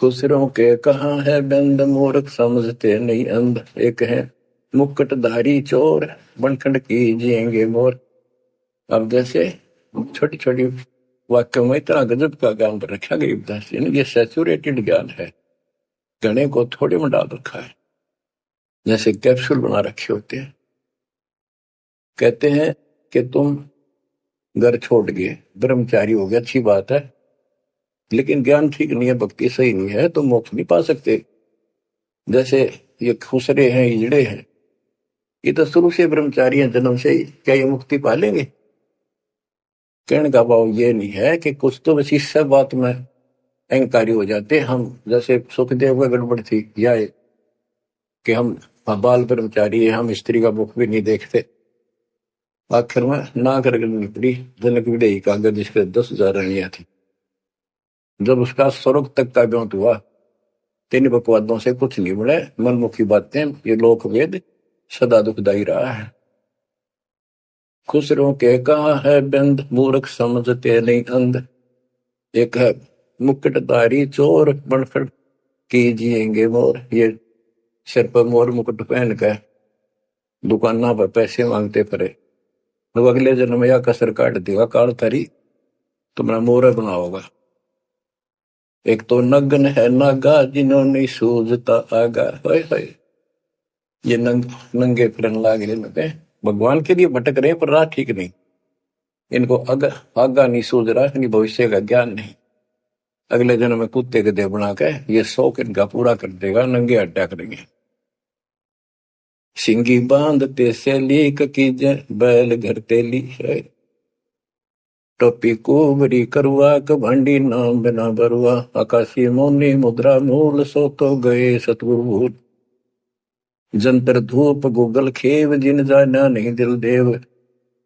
दूसरों के कहा है बंद, मूर्ख समझते नहीं अंध। एक है मुकुटधारी चोर, बनखंड कीजिएंगे मोर। अब जैसे छोटी छोटी वाक्य में इतना गजब का ज्ञान रखा गरीबदास जी ने, ये सैचुरेटेड ज्ञान है, गणे को थोड़े में डाल रखा है, जैसे कैप्सूल बना रखे होते हैं। कहते हैं कि तुम घर छोड़ गए, ब्रह्मचारी हो गया, अच्छी बात है, लेकिन ज्ञान ठीक नहीं है, भक्ति सही नहीं है, तो मोक्ष नहीं पा सकते। जैसे ये खुसरे हैं, इजड़े हैं, ये तो शुरू से ब्रह्मचारी हैं, जन्म से ही, क्या ये मुक्ति पा लेंगे। कहने का भाव ये नहीं है कि कुछ तो बस इस सब बात में अहंकारी हो जाते हम। जैसे सुखदेव का गड़बड़ थी या कि हम बाल ब्रह्मचारी है, हम स्त्री का मुख भी नहीं देखते। आखिर में ना कर निकली जनक विदेही कागज, जिसके 10,000 रानियां थी। जब उसका स्वर्ग तक का व्योत हुआ, 3 बकवादों से कुछ नहीं मिले, मनमुखी बातें, ये लोक वेद सदा दुखदाई रहा है। खुसरों के कहा है बंद, मूर्ख समझते नहीं अंध। एक है मुकुटधारी चोर, बनखड़ कीजिएंगे मोर। ये सिर पर मोर मुकुट पहन कर दुकाना पर पैसे मांगते फिरे, तो अगले जन्म में या कसर काट देगा काल थारी, तुम्हारा मोर बना होगा। एक तो नग्न है नागा, जिन्होंने सूझता आगा। ये नंगे फिरन लाग रहे, भगवान के लिए भटक रहे, पर राह ठीक नहीं। इनको आगा नहीं सूझ रहा, इनकी भविष्य का ज्ञान नहीं। अगले जन्म में कुत्ते के देह बना के ये शौक इनका पूरा कर देगा, नंगे हड्डा करेंगे। सिंगी बांधते से लीक कीजे, बैल घर तेली है। टोपी कुबरी करुआ, कभंडी नाम बिना बरुआ। आकाशी मोनी मुद्रा मूल, सो तो गए सतगुरु भूल। जंतर धूप गूगल खेव, जिन जाना नहीं दिल देव।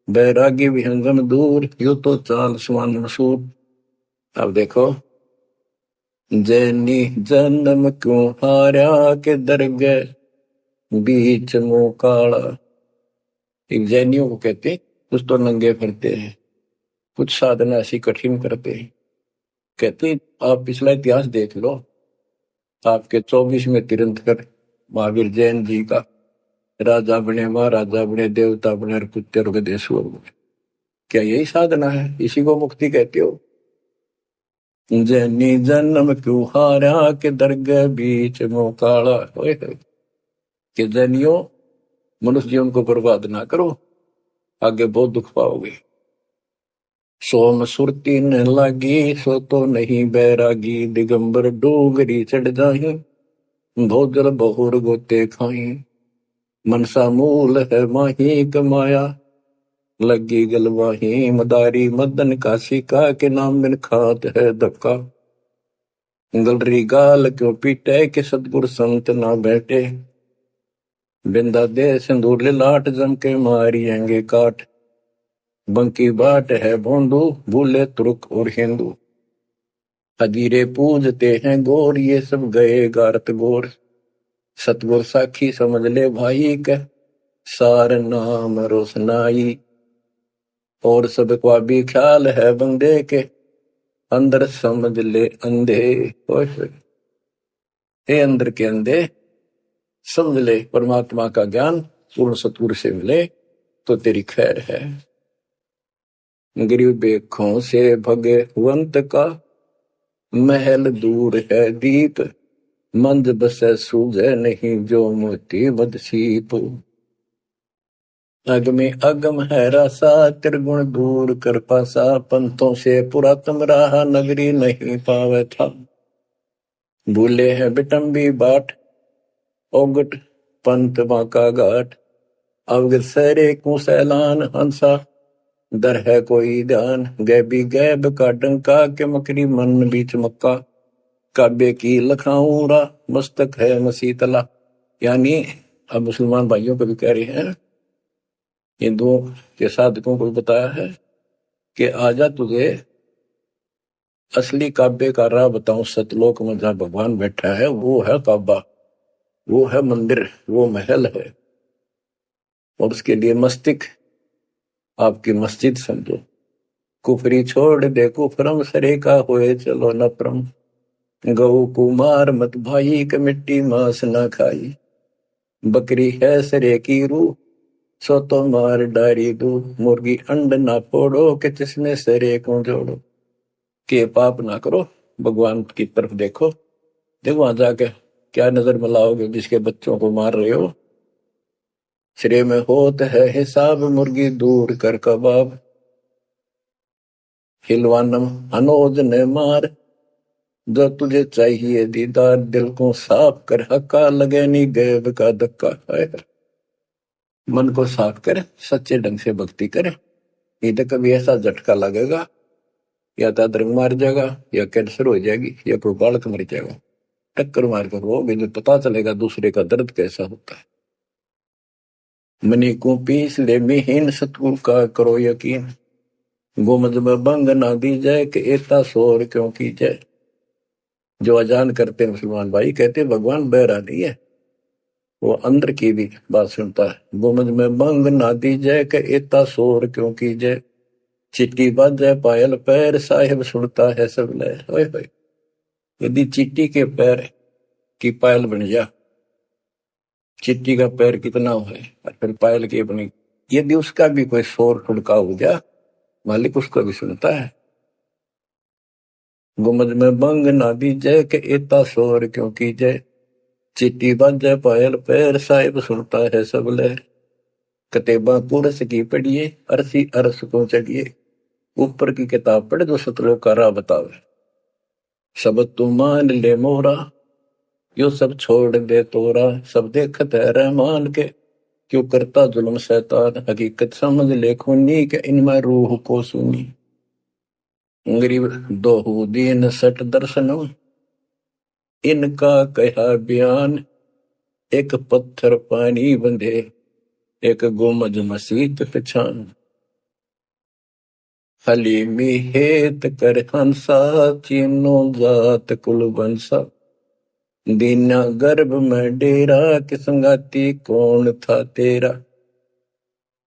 बैरागी विहंगम दूर, यू तो चाल सुमान मसूर। अब देखो, जैनी जन्म क्यों हारा, के दरगह बीच मुंह काला। एक जैनियों को कहते हैं, कुछ तो नंगे फिरते हैं, कुछ साधना ऐसी कठिन करते हैं, कहते आप पिछला इतिहास देख लो, आपके 24 में तीर्थंकर महावीर जैन जी का राजा बने, महाराजा बने, देवता बने और कुत्ते और गधेश्वर बने। क्या यही साधना है? इसी को मुक्ति कहते हो? जैनी जन्म क्यों हारा के दरगाह बीच मोकाला। कि जैनियों, मनुष्य जीवन को बर्बाद ना करो, आगे बहुत दुख पाओगे। सोम सुरती न लागी, सो तो नहीं बैरागी, दिगंबर डोगरी चढ़ जाही, भोजल बहुर गोते खाई, मनसा मूल है माही कमाया, लगी गलवाही, मदारी मदन काशी का, के नाम बिन खात है धक्का, गलरी गाल क्यों पीटे, के सतगुर संत ना बैठे, बिंदा दे सिंदूर लाट, जम के मारियेंगे काट, बंकी बाट है भोंदू, भूले तुर्क और हिंदू, हजीरे पूजते हैं गोर, ये सब गए गारत गोर, सतगुर साखी समझ ले भाई के, सार नाम रोशनाई, और सबका भी ख्याल है बंदे के, अंदर समझ ले अंधे। हे अंदर के अंधे, समझ ले परमात्मा का ज्ञान पूर्ण सतगुरु से मिले तो तेरी खैर है। गरीब बेखों से भगवंत का, महल दूर है दीप, मंद बसे सूझे नहीं, जो मोती मद सीप, अगमे अगम है रासा, त्रिगुण दूर कर पासा, पंथों से पुरातन रहा, नगरी नहीं पावे था, भूले हैं बिटम्बी बाट, ओगट पंथ बाका घाट, अवगत सरे को सैलान हंसा, दर है कोई ध्यान, गैबी गैब का डंका, के मकरी मन बीच मक्का, काबे की लखाऊरा, मस्तक है मसीतला। यानी अब मुसलमान भाइयों को भी कह रहे हैं, हिंदुओं के साधकों को बताया है कि आजा तुझे असली काबे का राह बताऊं, सतलोक में जहां भगवान बैठा है वो है काबा, वो है मंदिर, वो महल है, और उसके लिए मस्तिक आपकी मस्जिद समझो। कुफरी छोड़ दे कुफरम, सरे का होए चलो न परम, गौ कुमार मत भाई, के मिट्टी मांस न खाई, बकरी है सरे की रूह, सो तो मार डारी दू, मुर्गी अंड ना फोड़ो, के जिसमें सरे को जोड़ो, के पाप ना करो, भगवान की तरफ देखो, देखो वहां जाके क्या नजर मिलाओगे, जिसके बच्चों को मार रहे हो, श्रेय में होत है हिसाब, मुर्गी दूर कर कबाब, हिलवानम अनोज ने मार, जो तुझे चाहिए दीदार, दिल को साफ कर, हक्का लगे नी गैब का धक्का है। मन को साफ कर, सच्चे ढंग से भक्ति करे, नहीं तो कभी ऐसा झटका लगेगा, या तो अदरंग मार जाएगा, या कैंसर हो जाएगी, या कोई बालक मर जाएगा, टक्कर मार कर वो भी पता चलेगा दूसरे का दर्द कैसा होता है। मनी को पीस ले मिहीन, सतगुरु का करो यकीन, गोमद में बंग ना दी जाए, कि एता शोर क्यों की जाए। जो अजान करते हैं मुसलमान भाई, कहते भगवान बहरा नहीं है, वो अंदर की भी बात सुनता है। गोमद में बंग ना दी जाए, कि एता शोर क्यों की जाए, चिट्टी बाजे पायल पैर, साहिब सुनता है सब लहर। यदि चिट्टी के पैर की पायल बन जा, चिट्टी का पैर कितना है और फिर पायल की बनी, यदि उसका भी कोई शोर ठुड़का हो जा, मालिक उसको भी सुनता है। गुमज में बंग ना दी जय, के एता शोर क्यों की जय, चिट्टी बाजे पायल पैर, साहिब सुनता है सब लहर। कतेबा पुरस की पढ़िए, अरसी अरस को चढ़िए, ऊपर की किताब पढ़े जो सतलोक का राह बतावे। सब तू मान ले मोरा, यो सब छोड़ दे तोरा, सब देखत है रहमान के, क्यों करता जुल्म शैतान, हकीकत समझ ले खूनी, के इनमें रूह को सुनी। गरीब दोहू दीन सट दर्शनम, इनका कहा बयान, एक पत्थर पानी बंधे, एक गुमज मसीत पहचान। हलीमी हेत कर हंसा, चीनो जात कुल बंसा, दीना गर्भ में डेरा, कि संगाती कौन था तेरा।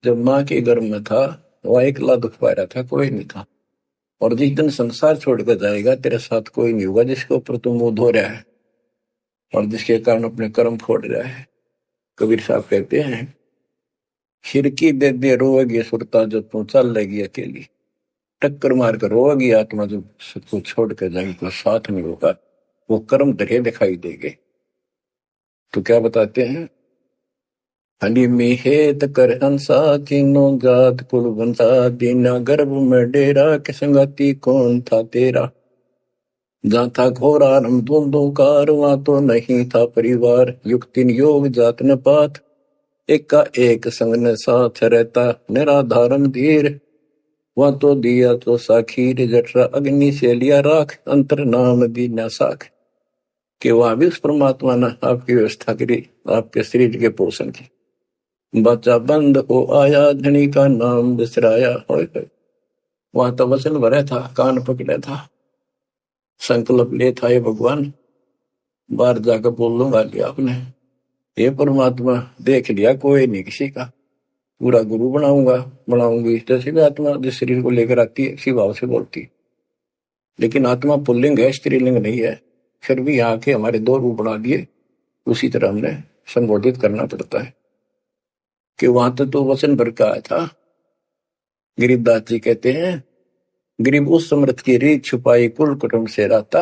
जब माँ के गर्भ में था वह अकेला दुख पा रहा था, कोई नहीं था, और जिस दिन संसार छोड़कर जाएगा तेरे साथ कोई नहीं होगा जिसके ऊपर तू मुंह धो रहा है और जिसके कारण अपने कर्म फोड़ रहा है। कबीर साहब कहते हैं, खिड़की दे दे रोएगी सुरता जो तू चल लेगी अकेली। टक्कर मार कर रोएगी आत्मा जो सबको छोड़ कर जाएगी, तो साथ नहीं होगा, वो कर्म तरह दिखाई देंगे। तो क्या बताते हैं, हनी मिहेत कर हंसा किनो जात कुल वंशा दीना गर्भ में डेरा के संगति कौन था तेरा। जहाँ था घोर आरंभ धुंधुकार वहां तो नहीं था परिवार। युक्तिन योग जात न पात एक का एक संग न साथ रहता निराधारम धीर। वहां तो दिया तो साखीर जठरा अग्नि से लिया राख अंतर नाम दीना साख। कि वहां भी उस परमात्मा ने आपकी व्यवस्था करी आपके शरीर के पोषण की। बच्चा बंद हो आया धनी का नाम बिसराया। वहां तो वचन भरा था, कान पकड़ा था, संकल्प ले था, ये भगवान बाहर जाकर बोल लूंगा लिया आपने। ये परमात्मा देख लिया कोई नहीं किसी का, पूरा गुरु बनाऊंगी। जैसे भी आत्मा जिस शरीर को लेकर आती है इसी भाव से बोलती है, लेकिन आत्मा पुल्लिंग है, स्त्रीलिंग नहीं है। फिर भी यहाँ के हमारे दो रूप बना दिए, उसी तरह हमने संबोधित करना पड़ता है। कि वहां तो वचन भर का आया था। गरीबदास जी कहते हैं, गरीब उस समृद्ध की रीत छुपाई कुल कुटुंब से रहता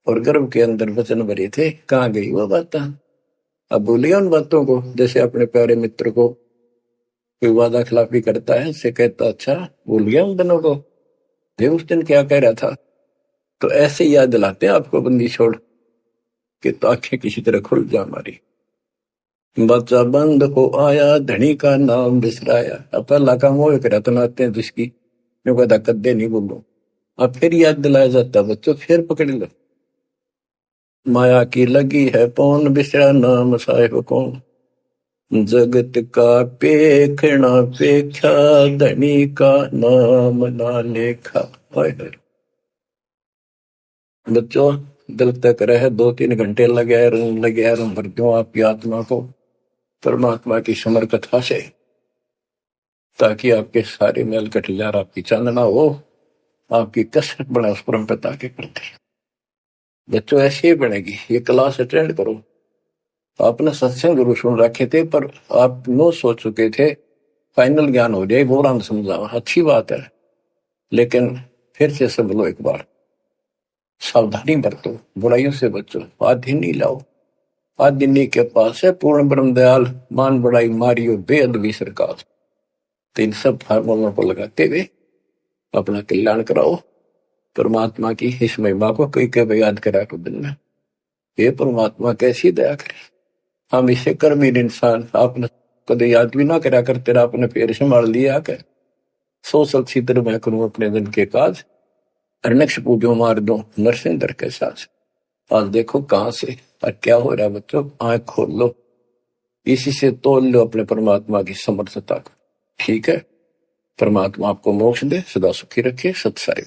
और गर्भ के अंदर वचन भरे थे, कहाँ गई वो बात। अब भूलिए उन बातों को। जैसे अपने प्यारे मित्र को कोई वादा खिलाफी करता है, से कहता अच्छा भूल गया उन दिनों को, देख उस दिन क्या कह रहा था। तो ऐसे याद दिलाते हैं आपको बंदी छोड़ के, तो आंखें किसी तरह खुल जा हमारी। बच्चा बंद हो आया धनी का नाम बिसराया। अब पहला काम वो रतनाते हैं जिसकी जो कहता कद्दे नहीं बोलो, अब फिर याद दिलाया जाता बच्चों, फिर पकड़ लो। माया की लगी है पौन बिसरा नाम साहिब कौन। जगत का पेखना पेख्या धनी का नाम ना लेखा। बच्चों दिल तक रहे 2-3 घंटे लगे भर दूं आपकी आत्मा को परमात्मा की समर कथा से, ताकि आपके सारे मेल कट जाए, आपकी चांदना हो, आपकी कसरत बने उस परम पिता के प्रति। बच्चों ऐसे ही बनेगी। ये क्लास अटेंड करो। आपने सत्संग गुरु सुन रखे थे पर आप नो सोच चुके थे फाइनल ज्ञान हो जाए, वो राम समझा, अच्छी बात है, लेकिन फिर से सब लो एक बार। सावधानी बरतो, बुराइयों से बचो, आदि नहीं लाओ। आदि के पास है पूर्ण ब्रह्म दयाल, मान बड़ाई मारियो बेअद भी सरकार। तो इन सब फार्मूलों को लगाते हुए अपना कल्याण कराओ। परमात्मा की इस महिमा को कई कब याद करा को दिन में, ये परमात्मा कैसी दया करे। हम इसे कर्मीन इंसान, आपने कदे याद भी ना करा कर, तेरा अपने पैर संभाल लिया कर। सो सलसीतर मैं करूं अपने दिन के काज, अरनक्ष पूजो मार दो नरसिंदर के साथ। आज देखो कहां से और क्या हो रहा है बच्चों, आंख खोल लो, इसी से तोल लो अपने परमात्मा की समर्थता को। ठीक है, परमात्मा आपको मोक्ष दे, सदा सुखी रखे। सत्साई।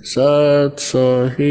सत्साई।